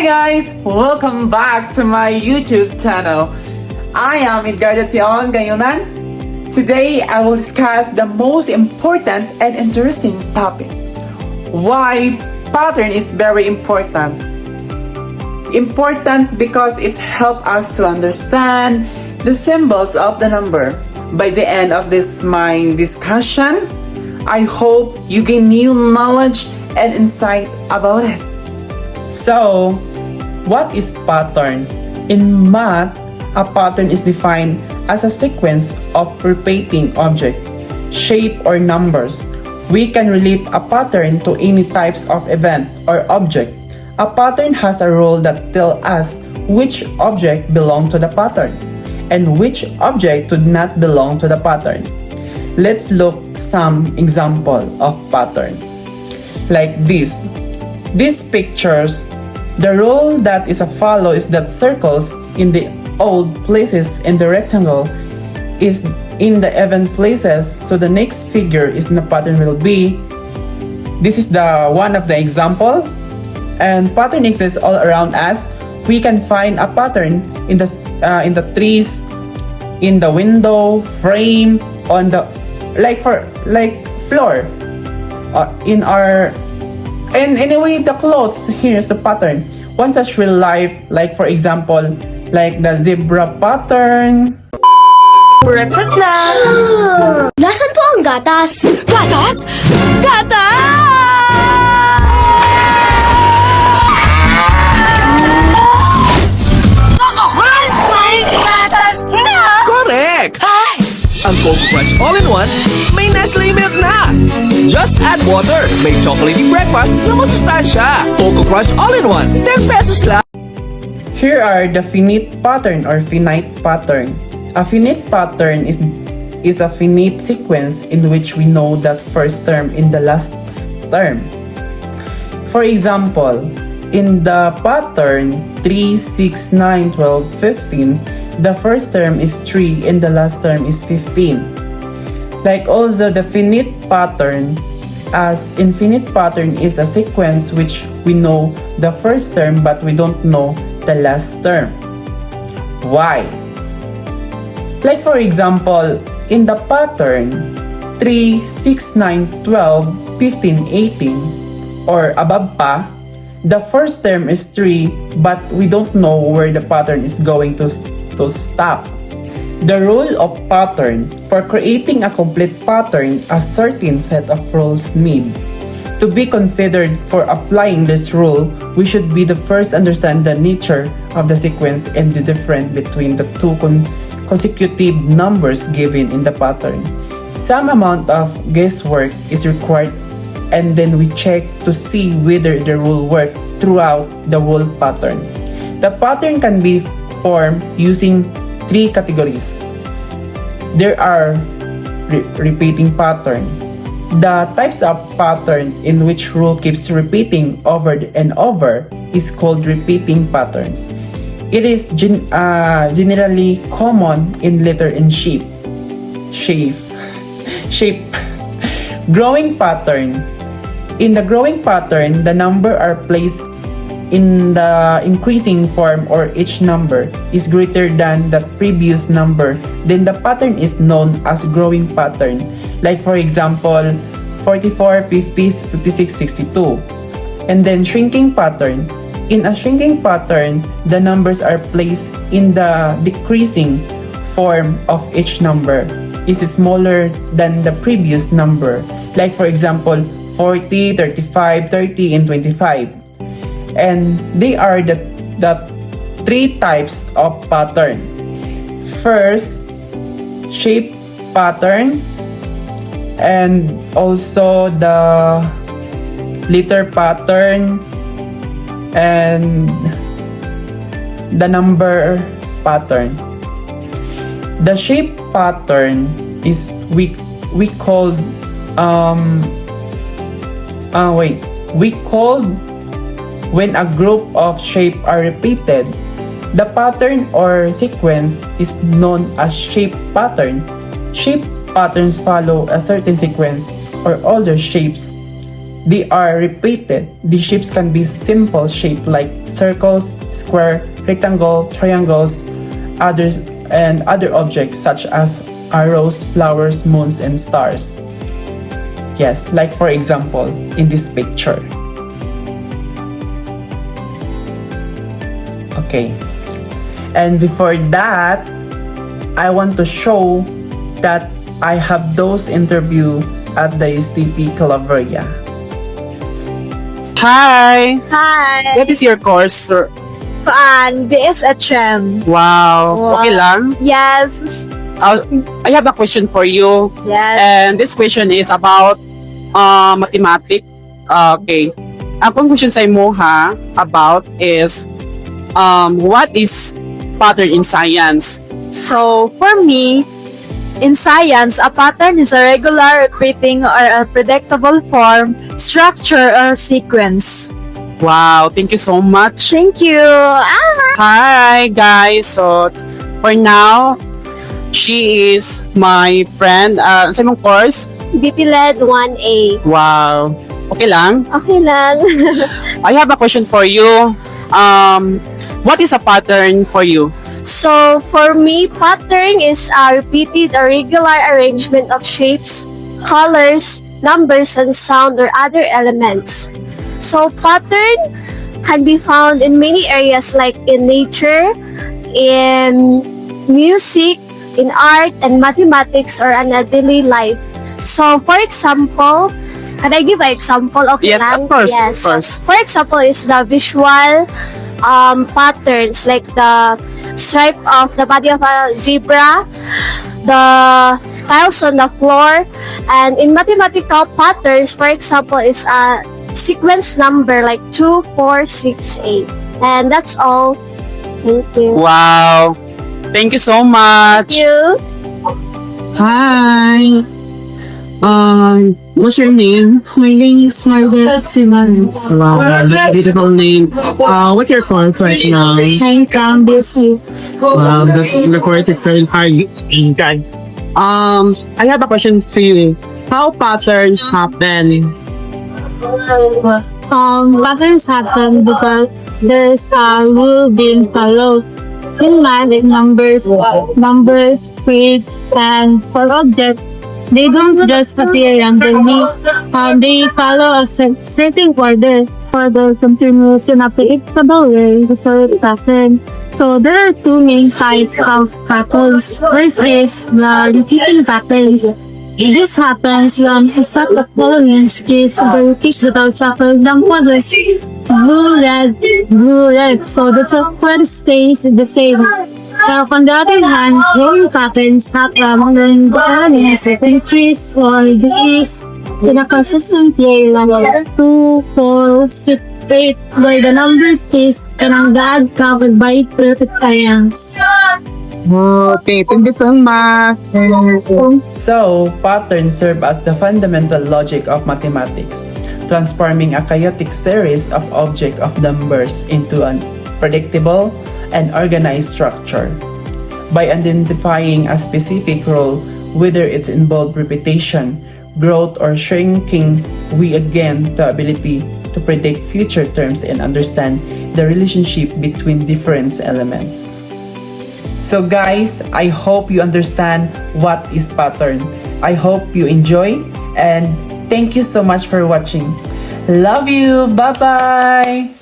guys! Welcome back to my YouTube channel. I am Edgardo Tion Gayunan. Today, I will discuss the most important and interesting topic. Why pattern is very important. Important because it helps us to understand the symbols of the number. By the end of this my discussion, I hope you gain new knowledge and insight about it. So, what is pattern? In math, a pattern is defined as a sequence of repeating object, shape, or numbers. We can relate a pattern to any types of event or object. A pattern has a rule that tells us which object belong to the pattern and which object do not belong to the pattern. Let's look some example of pattern. Like this. These pictures, the rule that is a follow is that circles in the odd places in the rectangle is in the even places, so the next figure is in the pattern will be. This is the one of the example, and pattern exists all around us. We can find a pattern in the trees, in the window frame, on the floor, in our. And anyway, the clothes, here's the pattern. One such real life, like for example, like the zebra pattern. Breakfast na! Nasaan po ang gatas? Gatas? Gatas! Nakakulang may gatas na! Correct! Ay! Ang Coco Crush All-in-One may Nestle milk na! Just add water, may chocolatey breakfast na masustansya. Coco Crush All-in-One, 10 pesos lang. Here are the finite pattern or finite pattern. A finite pattern is a finite sequence in which we know that first term in the last term. For example, in the pattern 3, 6, 9, 12, 15, the first term is 3 and the last term is 15. Like also the finite pattern, as infinite pattern is a sequence which we know the first term but we don't know the last term. Why? Like for example, in the pattern 3, 6, 9, 12, 15, 18 or above pa, the first term is 3 but we don't know where the pattern is going to stop. The rule of pattern. For creating a complete pattern, a certain set of rules need to be considered. For applying this rule, we should be the first understand the nature of the sequence and the difference between the two consecutive numbers given in the pattern. Some amount of guesswork is required, and then we check to see whether the rule works throughout the whole pattern. The pattern can be formed using 3 categories. There are repeating pattern. The types of pattern in which rule keeps repeating over and over is called repeating patterns. It is generally common in letter and shape. Growing pattern. In the growing pattern, the number are placed in the increasing form, or each number is greater than the previous number, then the pattern is known as growing pattern. Like for example, 44, 50, 56, 62. And then shrinking pattern. In a shrinking pattern, the numbers are placed in the decreasing form of each number is smaller than the previous number. Like for example, 40, 35, 30, and 25. And they are the 3 types of pattern. First, shape pattern, and also the letter pattern and the number pattern. The shape pattern is we called when a group of shapes are repeated. The pattern or sequence is known as shape pattern. Shape patterns follow a certain sequence or order shapes they are repeated. The shapes can be simple shape like circles, square, rectangle, triangles, and other objects such as arrows, flowers, moons, and stars. Yes, like for example, in this picture. Okay. And before that, I want to show that I have those interview at the USTP Calaveria. Hi! Hi! What is your course, sir? BSHM. Wow. Okay lang? Yes. I have a question for you. Yes. And this question is about mathematics. Okay. Ang question sa imo ha about is what is pattern in science? So, for me, in science, a pattern is a regular, repeating, or a predictable form, structure, or sequence. Wow, thank you so much. Thank you. Hi guys. So for now, she is my friend. Sa imong course? BP LED 1A. Wow. Okay lang? Okay lang. I have a question for you. What is a pattern for you? So, for me, pattern is a repeated or regular arrangement of shapes, colors, numbers, and sound or other elements. So, pattern can be found in many areas like in nature, in music, in art, and mathematics, or in a daily life. So, for example, can I give an example of Yes, lang? of course, Yes. of course. For example, is the visual patterns like the stripe of the body of a zebra, the tiles on the floor, and in mathematical patterns, for example, is a sequence number like 2, 4, 6, 8. And that's all. Thank you. Wow. Thank you so much. Thank you. Hi. What's your name? My name is Margaret Simmons. Wow, that's a beautiful name. What's your course right now? I'm from BC. Wow, the course is very hard. I have a question for you. How patterns happen? Patterns happen because there's a rule being followed. In math, like numbers, grades, and for objects, they don't just appear randomly. They follow a certain order for the continuous and unpredictable way before pattern. So there are two main types of patterns. First is the repeating patterns. This happens when a set of elements is repeated without shuffling down orders. Blue, red. So the sequence stays the same. On the other hand, growing patterns happen when the elements increase or decrease in a consistent way like 2, 4, 6, 8, where the number is add covered by perfect triangles. Okay, thank you so much. So, patterns serve as the fundamental logic of mathematics, transforming a chaotic series of objects of numbers into a predictable and organized structure. By identifying a specific role, whether it involved repetition, growth, or shrinking, we gain the ability to predict future terms and understand the relationship between different elements. So guys, I hope you understand what is pattern. I hope you enjoy and thank you so much for watching. Love you. Bye-bye.